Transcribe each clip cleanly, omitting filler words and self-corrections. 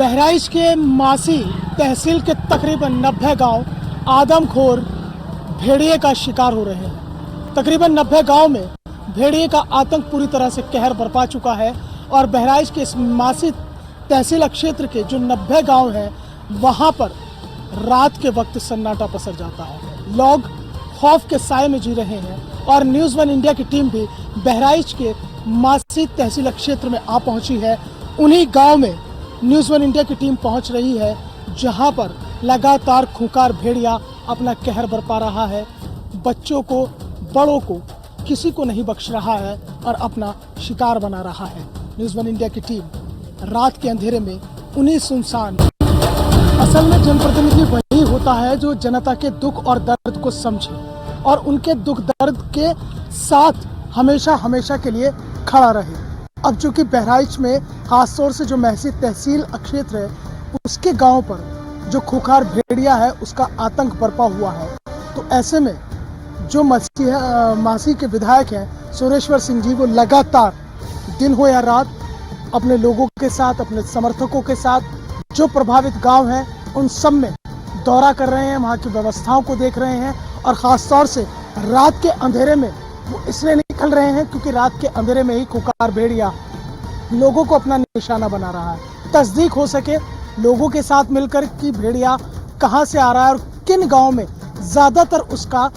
बहराइच के मासी तहसील के तकरीबन 90 गांव आदमखोर भेड़िए का शिकार हो रहे हैं। तकरीबन 90 गांव में भेड़िए का आतंक पूरी तरह से कहर बरपा चुका है और बहराइच के इस मासी तहसील क्षेत्र के जो 90 गांव हैं वहां पर रात के वक्त सन्नाटा पसर जाता है। लोग खौफ के साए में जी रहे हैं और न्यूज़ वन इंडिया की टीम भी बहराइच के मासी तहसील क्षेत्र में आ पहुंची है। उन्हीं गांव में न्यूज़ वन इंडिया की टीम पहुंच रही है जहां पर लगातार खूंखार भेड़िया अपना कहर बरपा रहा है। बच्चों को, बड़ों को, किसी को नहीं बख्श रहा है और अपना शिकार बना रहा है। न्यूज़ वन इंडिया की टीम रात के अंधेरे में उन्हीं सुनसान, असल में जनप्रतिनिधि वही होता है जो जनता के दुख और दर्द को समझे और उनके दुख दर्द के साथ हमेशा हमेशा के लिए खड़ा रहे। अब चूंकि बहराइच में खासतौर से जो महसी तहसील क्षेत्र है उसके गांव पर जो खूंखार भेड़िया है उसका आतंक बरपा हुआ है, तो ऐसे में जो मासी के विधायक हैं सुरेश्वर सिंह जी, वो लगातार दिन हो या रात अपने लोगों के साथ, अपने समर्थकों के साथ जो प्रभावित गांव हैं उन सब में दौरा कर रहे हैं, वहाँ की व्यवस्थाओं को देख रहे हैं और ख़ास तौर से रात के अंधेरे में वो इसलिए निकल रहे हैं क्योंकि रात के अंधेरे में ही खूंखार भेड़िया लोगों को अपना निशाना बना रहा है। तस्दीक हो सके लोगों के साथ मिलकर कि भेड़िया कहाँ से आ रहा है और किन गाँव में ज़्यादातर उसका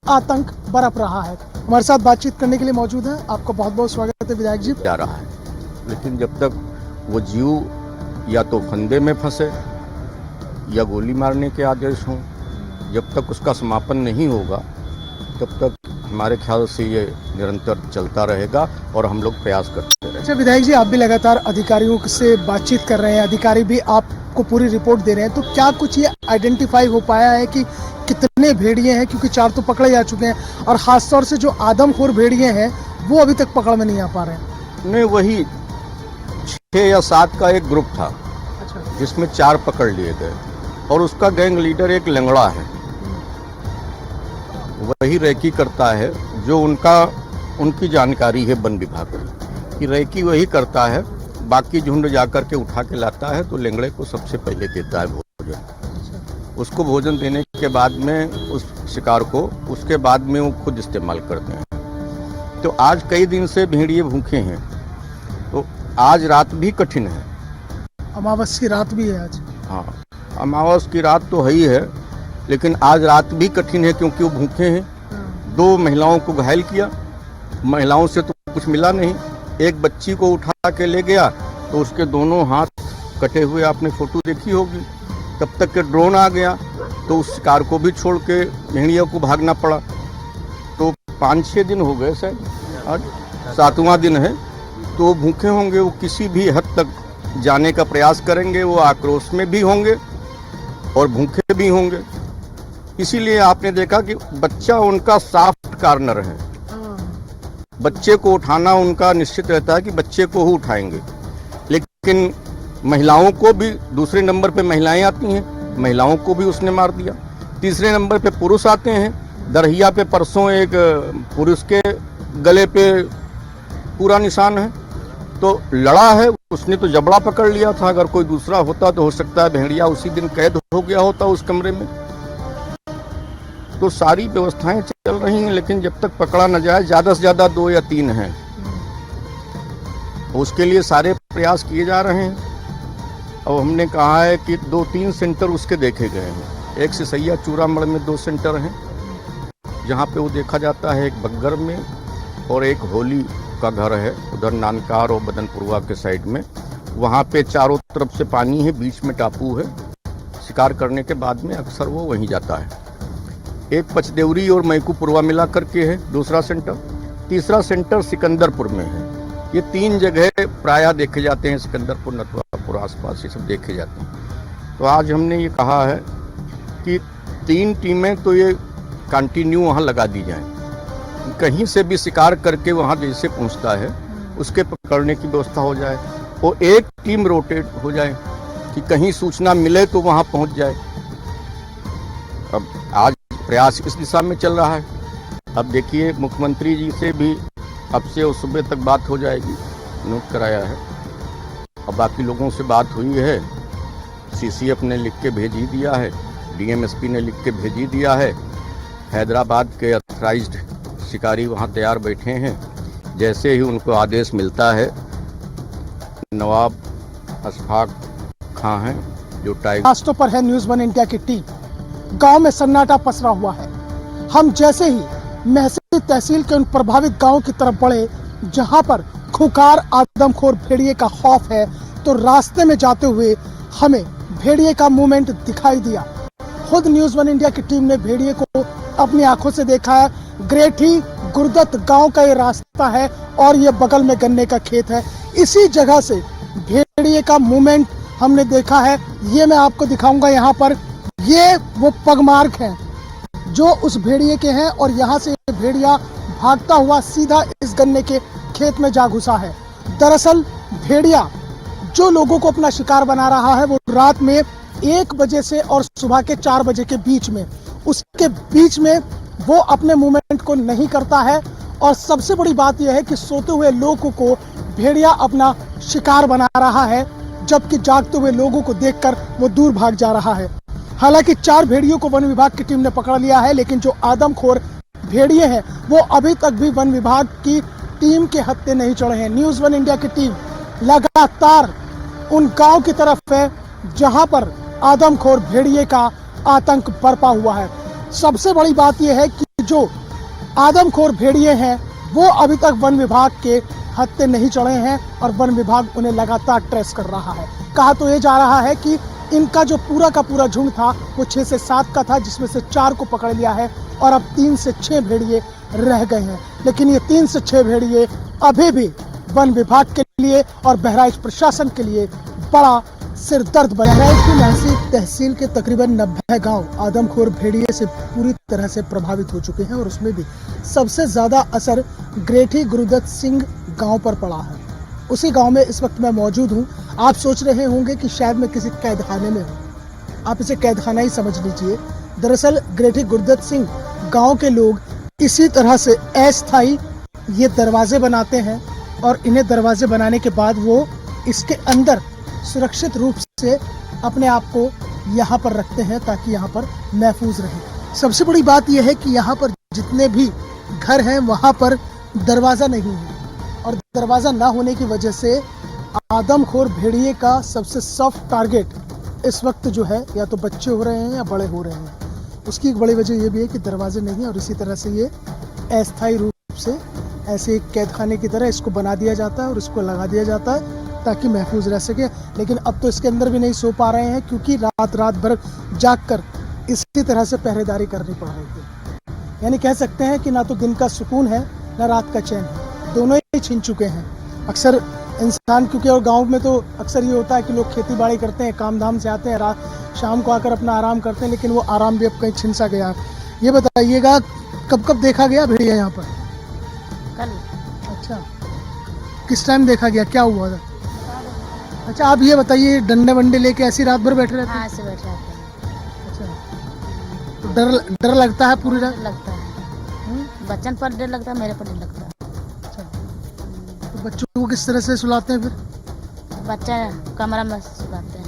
आतंक बरप रहा है। हमारे साथ बातचीत करने के लिए मौजूद है, आपका बहुत बहुत स्वागत है विधायक जी। जा रहा है, लेकिन जब तक वो जीव या तो फंदे में फंसे या गोली मारने के आदेश हों, जब तक उसका समापन नहीं होगा तब तक हमारे ख्याल से ये निरंतर चलता रहेगा और हम लोग प्रयास करते रहेंगे। अच्छा विधायक जी, आप भी लगातार अधिकारियों से बातचीत कर रहे हैं, अधिकारी भी आपको पूरी रिपोर्ट दे रहे हैं, तो क्या कुछ ये आइडेंटिफाई हो पाया है कि कितने भेड़िए हैं? क्योंकि 4 तो पकड़े जा चुके हैं और खासतौर से जो आदमखोर भेड़िए हैं वो अभी तक पकड़ में नहीं आ पा रहे हैं। नहीं, वही 6 या 7 का एक ग्रुप था। अच्छा। जिसमें 4 पकड़ लिए गए और उसका गैंग लीडर एक लंगड़ा है, वही रेकी करता है, जो उनकी जानकारी है वन विभाग की कि रेकी वही करता है, बाकी झुंड जाकर के उठा के लाता है तो लंगड़े को सबसे पहले देता है भोजन। उसको भोजन देने के बाद में उस शिकार को उसके बाद में वो खुद इस्तेमाल करते हैं। तो आज कई दिन से भेड़िए भूखे हैं, तो आज रात भी कठिन है। अमावस की रात भी है आज। हाँ, अमावस की रात तो है ही है, लेकिन आज रात भी कठिन है क्योंकि वो भूखे हैं। 2 महिलाओं को घायल किया, महिलाओं से तो कुछ मिला नहीं। एक बच्ची को उठा के ले गया तो उसके दोनों हाथ कटे हुए, आपने फोटो देखी होगी। तब तक के ड्रोन आ गया तो उस शिकार को भी छोड़ के भेड़िया को भागना पड़ा। तो 5-6 दिन हो गए, शायद आज 7वां दिन है, तो वो भूखे होंगे, वो किसी भी हद तक जाने का प्रयास करेंगे, वो आक्रोश में भी होंगे और भूखे भी होंगे। इसीलिए आपने देखा कि बच्चा उनका सॉफ्ट कॉर्नर है। बच्चे को उठाना उनका निश्चित रहता है कि बच्चे को ही उठाएंगे, लेकिन महिलाओं को भी, दूसरे नंबर पे महिलाएं आती हैं, महिलाओं को भी उसने मार दिया। तीसरे नंबर पे पुरुष आते हैं। दरहिया पे परसों एक पुरुष के गले पे पूरा निशान है, तो लड़ा है, उसने तो जबड़ा पकड़ लिया था। अगर कोई दूसरा होता तो हो सकता है भेड़िया उसी दिन कैद हो गया होता उस कमरे में। तो सारी व्यवस्थाएं चल रही हैं, लेकिन जब तक पकड़ा न जाए, ज़्यादा से ज़्यादा 2 या 3 हैं, उसके लिए सारे प्रयास किए जा रहे हैं। और हमने कहा है कि 2-3 सेंटर उसके देखे गए हैं। एक सिसैया चूड़ामण में 2 सेंटर हैं जहाँ पे वो देखा जाता है, एक बग्गर में और एक होली का घर है उधर नानकार और बदनपुरवा के साइड में। वहाँ पे चारों तरफ से पानी है, बीच में टापू है। शिकार करने के बाद में अक्सर वो वहीं जाता है। एक पचदेवरी और मैकूपुरवा मिला करके है दूसरा सेंटर। तीसरा सेंटर सिकंदरपुर में है। ये 3 जगह प्रायः देखे जाते हैं, सिकंदरपुर, नथुरापुर आसपास ये सब देखे जाते हैं। तो आज हमने ये कहा है कि 3 टीमें तो ये कंटिन्यू वहाँ लगा दी जाएं। कहीं से भी शिकार करके वहाँ जैसे पहुँचता है उसके पकड़ने की व्यवस्था हो जाए और एक टीम रोटेट हो जाए कि कहीं सूचना मिले तो वहाँ पहुँच जाए। अब आज प्रयास इस दिशा में चल रहा है। अब देखिए, मुख्यमंत्री जी से भी अब से उस सुबह तक बात हो जाएगी, नोट कराया है। अब बाकी लोगों से बात हुई है सीसीएफ ने लिख के भेज ही दिया है, डीएमएसपी ने लिख के भेज ही दिया है। हैदराबाद के अथराइज्ड शिकारी वहाँ तैयार बैठे हैं। जैसे ही उनको आदेश मिलता है, नवाब अशफाक खां हैं जो टाइगर रास्तों पर है न्यूज़ वन इंडिया की टीम। गांव में सन्नाटा पसरा हुआ है। हम जैसे ही महसी तहसील के उन प्रभावित गांवों की तरफ बढ़े जहां पर खूंखार आदमखोर भेड़िए का खौफ है, तो रास्ते में जाते हुए हमें भेड़िए का मूवमेंट दिखाई दिया। खुद न्यूज़ वन इंडिया की टीम ने भेड़िए को अपनी आंखों से देखा है। ग्रेठी गुरदत गांव का ये रास्ता है और ये बगल में गन्ने का खेत है। इसी जगह से भेड़िए का मूवमेंट हमने देखा है। ये मैं आपको दिखाऊंगा। यहाँ पर ये वो पगमार्क हैं जो उस भेड़िए के हैं और यहाँ से भेड़िया भागता हुआ सीधा इस गन्ने के खेत में जा घुसा है। दरअसल भेड़िया जो लोगों को अपना शिकार बना रहा है वो रात में 1 बजे से और सुबह के 4 बजे के बीच में, उसके बीच में वो अपने मूवमेंट को नहीं करता है। और सबसे बड़ी बात यह है कि सोते हुए लोगों को भेड़िया अपना शिकार बना रहा है, जबकि जागते हुए लोगों को देखकर वो दूर भाग जा रहा है। हालांकि 4 भेड़ियों को वन विभाग की टीम ने पकड़ लिया है, लेकिन जो आदमखोर भेड़िए हैं वो अभी तक भी वन विभाग की टीम के हत्थे नहीं चढ़े हैं। न्यूज़ वन इंडिया की टीम लगातार उन गांव की तरफ है जहां पर आदमखोर भेड़िए का आतंक बरपा हुआ है। सबसे बड़ी बात यह है कि जो आदमखोर भेड़िए हैं वो अभी तक वन विभाग के हत्थे नहीं चढ़े हैं और वन विभाग उन्हें लगातार ट्रेस कर रहा है। कहा तो ये जा रहा है कि इनका जो पूरा का पूरा झुंड था वो 6 से 7 का था, जिसमें से 4 को पकड़ लिया है और अब 3 से 6 भेड़िए रह गए हैं। लेकिन ये 3 से 6 भेड़िए अभी भी वन विभाग के लिए और बहराइच प्रशासन के लिए बड़ा सिरदर्द बना है। बहराइच की महसी तहसील के तकरीबन 90 गांव आदमखोर भेड़िए से पूरी तरह से प्रभावित हो चुके हैं और उसमें भी सबसे ज्यादा असर ग्रेठी गुरुदत्त सिंह गांव पर पड़ा है। उसी गांव में इस वक्त मैं मौजूद हूं। आप सोच रहे होंगे कि शायद मैं किसी कैदखाने में हूं। आप इसे कैदखाना ही समझ लीजिए। दरअसल ग्रेठी गुरुदत्त सिंह गांव के लोग इसी तरह से अस्थायी ये दरवाजे बनाते हैं और इन्हें दरवाजे बनाने के बाद वो इसके अंदर सुरक्षित रूप से अपने आप को यहाँ पर रखते हैं ताकि यहाँ पर महफूज रहे। सबसे बड़ी बात यह है कि यहाँ पर जितने भी घर हैं वहाँ पर दरवाज़ा नहीं है और दरवाज़ा ना होने की वजह से आदमखोर भेड़िए का सबसे सॉफ्ट टारगेट इस वक्त जो है या तो बच्चे हो रहे हैं या बड़े हो रहे हैं। उसकी एक बड़ी वजह यह भी है कि दरवाजे नहीं है और इसी तरह से ये अस्थायी रूप से ऐसे एक कैदखाने की तरह इसको बना दिया जाता है और इसको लगा दिया जाता है ताकि महफूज रह सके। लेकिन अब तो इसके अंदर भी नहीं सो पा रहे हैं क्योंकि रात भर जागकर इसी तरह से पहरेदारी करनी पड़ रही है। यानी कह सकते हैं कि ना तो दिन का सुकून है ना रात का चैन है, दोनों ही छिन चुके हैं। अक्सर इंसान क्योंकि और गांव में तो अक्सर ये होता है कि लोग खेती बाड़ी करते हैं, काम धाम से आते हैं, रात शाम को आकर अपना आराम करते हैं, लेकिन वो आराम भी अब कहीं छिन सा गया। ये बताइएगा कब देखा गया भेड़िया यहाँ पर? कल। अच्छा, किस टाइम देखा गया, क्या हुआ था? अच्छा, आप ये बताइए डंडे वंडे लेके ऐसी रात भर बैठे रहते हैं? हाँ, ऐसे बैठे रहते हैं। अच्छा, तो डर लगता है पूरी रात? लगता है। बच्चन पर डर लगता है, मेरे पर डर लगता है। अच्छा, तो बच्चों को किस तरह से सुलाते हैं फिर? बच्चा कमरा में सुलाते हैं।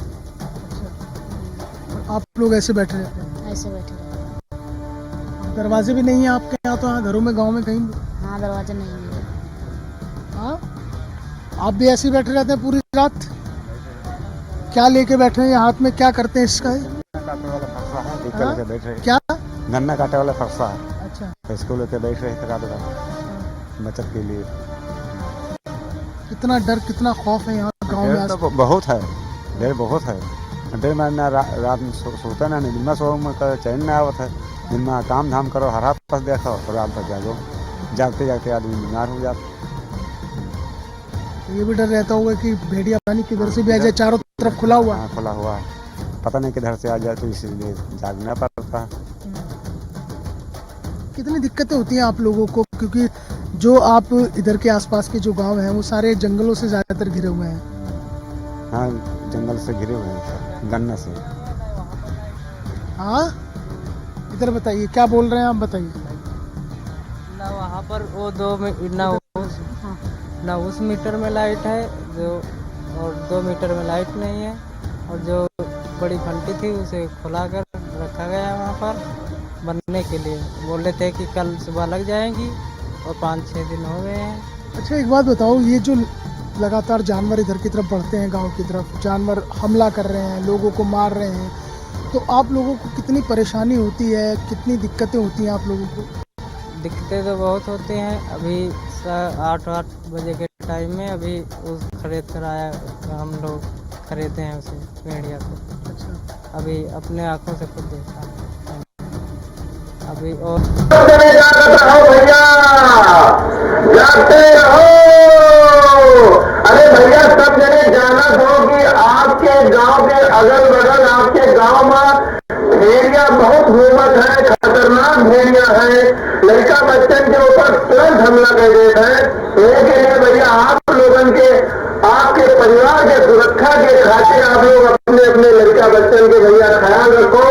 अच्छा, और आप लोग ऐसे बैठे रहते हैं? ऐसे बैठे रहते हैं। दरवाजे भी नहीं है आपके यहाँ? तो हाँ, घरों में गाँव में कहीं भी? हाँ, दरवाजा नहीं है। हाँ, आप भी ऐसे ही बैठे रहते हैं पूरी रात? क्या लेके बैठे हैं, हाथ में क्या करते हैं इसका? काटने वाला फरसा है, हाँ? लेके बैठ रहे। क्या? गन्ना काटे वाला फरसा है, अच्छा, तो इसको लेके बैठ रहे थे रात बचत के लिए। कितना डर कितना खौफ है यहाँ गाँव में? डर तो बहुत है, डर बहुत है। डर में ना रात में सोता ना, दिन में सो में चैन में आवत है। दिन में काम धाम करो, हरा पास देखो और रात भर जागो, जागते जागते आदमी बीमार हो जाता। ये भी डर रहता होगा कि भेड़िया पानी किधर से भी आ जाए, चारों तरफ खुला हुआ है। खुला हुआ है, पता नहीं किधर से आ जाए, तो इसीलिए जागना पड़ता है। कितनी दिक्कतें होती हैं आप लोगों को, क्योंकि जो आप इधर के आसपास के जो गांव हैं वो सारे जंगलों से ज्यादातर घिरे हुए हैं? हाँ, जंगल से घिरे हुए हैं, गन्ना से। हाँ, इधर बताइए क्या बोल रहे हैं आप, बताइए। ना वहाँ पर वो ना उस मीटर में लाइट है जो, और 2 मीटर में लाइट नहीं है, और जो बड़ी फंटी थी, उसे खुला कर रखा गया वहाँ पर बनने के लिए। बोले थे कि कल सुबह लग जाएंगी और 5-6 दिन हो गए हैं। अच्छा एक बात बताओ, ये जो लगातार जानवर इधर की तरफ बढ़ते हैं, गांव की तरफ जानवर हमला कर रहे हैं, लोगों को मार रहे हैं, तो आप लोगों को कितनी परेशानी होती है, कितनी दिक्कतें होती हैं आप लोगों को? दिक्कतें तो बहुत होती हैं। अभी 8 बजे के टाइम में अभी उस खरीद कर आया, हम लोग खरीदे हैं उसे भेड़िया को। अच्छा, अभी अपने आंखों से खुद देखा है। अभी और भैया जाते रहो। अरे भैया सब जने जाना दो कि आपके गांव के अगल बगल आपके गांव में भेड़िया बहुत घूमत है, खतरनाक भेड़िया है, लड़का बच्चन के ऊपर तुरंत हमला कर देता है। इसके लिए भैया आप लोगन के आपके परिवार के सुरक्षा के खातिर आप लोग अपने अपने लड़का बच्चन के भैया ख्याल रखो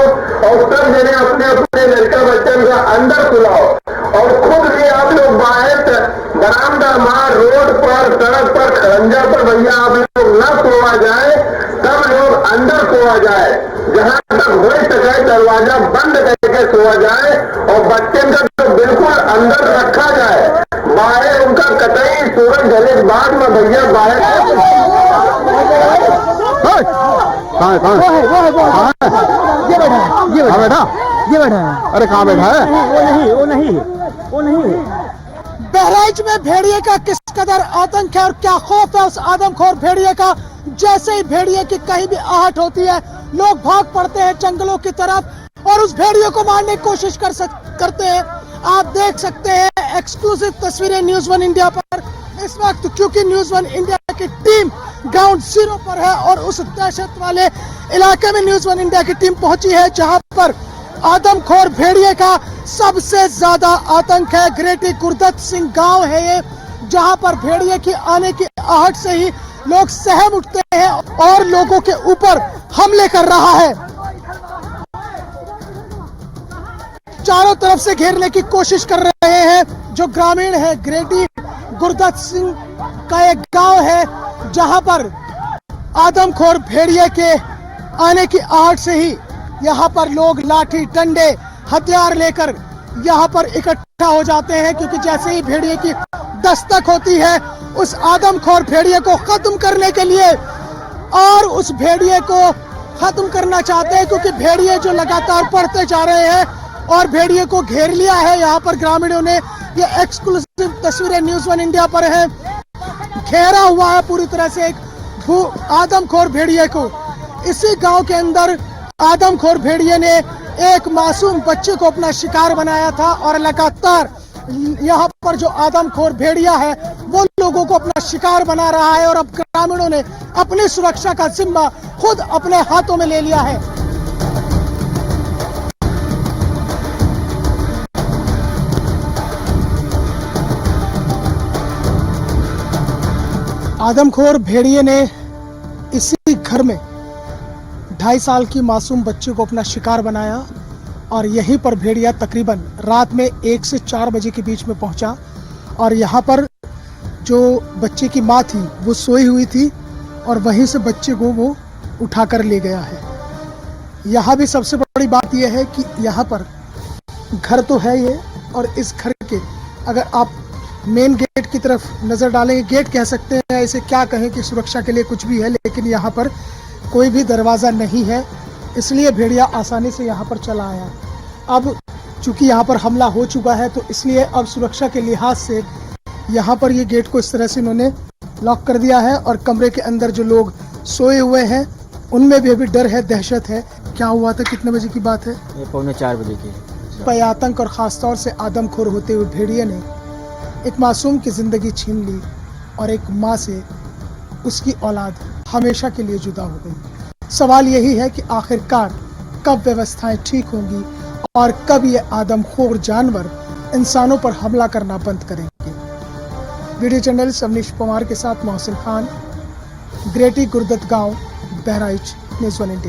और सब जने अपने अपने लड़का बच्चन का अंदर सुलाओ और खुद भी आप लोग बाहर बरामदा मार रोड पर सड़क पर खरंजा पर भैया आप लोग न सोआ जाए, सब लोग अंदर सोआ जाए। जहां तक हो सके दरवाजा बंद करके सोआ जाए और बच्चे का तो बिल्कुल अंदर रखा जाए। बाहर उनका कतई सूरज ढले के बाद में भैया बाहर ये बैठा है। अरे कहाँ बैठा है? वो नहीं। बहराइच में भेड़िए का किस कदर आतंक है और क्या खौफ है उस आदमखोर भेड़िए का। जैसे ही भेड़िए की कहीं भी आहट होती है, लोग भाग पड़ते हैं जंगलों की तरफ और उस भेड़िए को मारने की कोशिश करते हैं। आप देख सकते हैं एक्सक्लूसिव तस्वीरें न्यूज़ 1 इंडिया पर इस वक्त, क्योंकि न्यूज़ 1 इंडिया की टीम ग्राउंड जीरो पर है और उस दहशत वाले इलाके में न्यूज़ 1 इंडिया की टीम पहुंची है जहां पर आदमखोर भेड़िए का सबसे ज्यादा आतंक है। ग्रेटी गुरदत्त सिंह गांव है ये, जहां पर भेड़िए की आने की आहट से ही लोग सहम उठते हैं और लोगों के ऊपर हमले कर रहा है। चारों तरफ से घेरने की कोशिश कर रहे हैं। जो ग्रामीण है, ग्रेटी गुरदत्त सिंह का एक गांव है जहां पर आदमखोर भेड़िए के आने की आहट से ही यहाँ पर लोग लाठी डंडे हथियार लेकर यहाँ पर इकट्ठा हो जाते हैं, क्योंकि जैसे ही भेड़िए की दस्तक होती है उस आदमखोर भेड़िए को खत्म करने के लिए और उस भेड़िए को खत्म करना चाहते हैं, क्योंकि भेड़िए जो लगातार बढ़ते जा रहे हैं और भेड़िए को घेर लिया है। यहाँ पर ग्रामीणों ने, ये एक्सक्लूसिव तस्वीरें न्यूज़ 1 इंडिया पर है, घेरा हुआ है पूरी तरह से एक आदमखोर भेड़िए को। इसी गांव के अंदर आदमखोर भेड़िए ने एक मासूम बच्चे को अपना शिकार बनाया था और लगातार यहाँ पर जो आदमखोर भेड़िया है वो लोगों को अपना शिकार बना रहा है और अब ग्रामीणों ने अपनी सुरक्षा का जिम्मा खुद अपने हाथों में ले लिया है। आदमखोर भेड़िए ने इसी घर में 2.5 साल की मासूम बच्चे को अपना शिकार बनाया और यहीं पर भेड़िया तकरीबन रात में 1 से 4 बजे के बीच में पहुंचा और यहाँ पर जो बच्चे की माँ थी वो सोई हुई थी और वहीं से बच्चे को वो उठाकर ले गया है। यहाँ भी सबसे बड़ी बात यह है कि यहाँ पर घर तो है ये, और इस घर के अगर आप मेन गेट की तरफ नज़र डालेंगे, गेट कह सकते हैं, इसे क्या कहें कि सुरक्षा के लिए कुछ भी है, लेकिन यहाँ पर कोई भी दरवाज़ा नहीं है, इसलिए भेड़िया आसानी से यहाँ पर चला आया। अब चूंकि यहाँ पर हमला हो चुका है तो इसलिए अब सुरक्षा के लिहाज से यहाँ पर ये गेट को इस तरह से इन्होंने लॉक कर दिया है और कमरे के अंदर जो लोग सोए हुए हैं उनमें भी अभी डर है, दहशत है। क्या हुआ था, कितने बजे की बात है? ये 3:45 बजे की। पर आतंक और ख़ासतौर से आदमखोर होते हुए भेड़िए ने एक मासूम की ज़िंदगी छीन ली और एक माँ से उसकी औलाद हमेशा के लिए जुदा हो गई। सवाल यही है कि आखिरकार कब व्यवस्थाएं ठीक होंगी और कब ये आदमखोर जानवर इंसानों पर हमला करना बंद करेंगे। वीडियो जर्नलिस्ट अवनीश पवार के साथ मोहसिन खान, ग्रेटी गुरदत्त गांव, बहराइच, न्यूज़ 1 इंडिया।